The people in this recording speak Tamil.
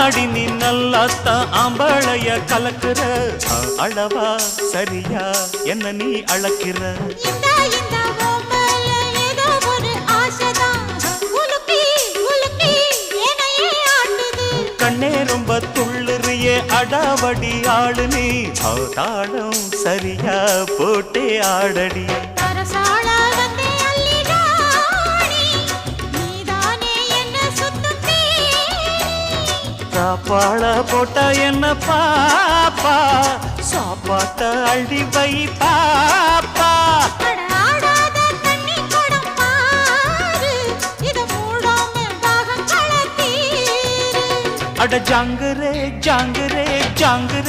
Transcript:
அடி நீ நல்லாத்தான் ஆம்பளைய கலக்குற அளவா சரியா என்ன நீ அளக்கிற கண்ணே ரொம்ப துள்ளுறியே அடாவடி ஆளு நீ தாளம் சரியா போட்டே ஆடடி சாப்பாட போட்டா என்ன பாப்பா சாப்பாட்ட அள்ளி வை பாப்பா அட ஜாங்குரே ஜாங்குரே ஜாங்குரே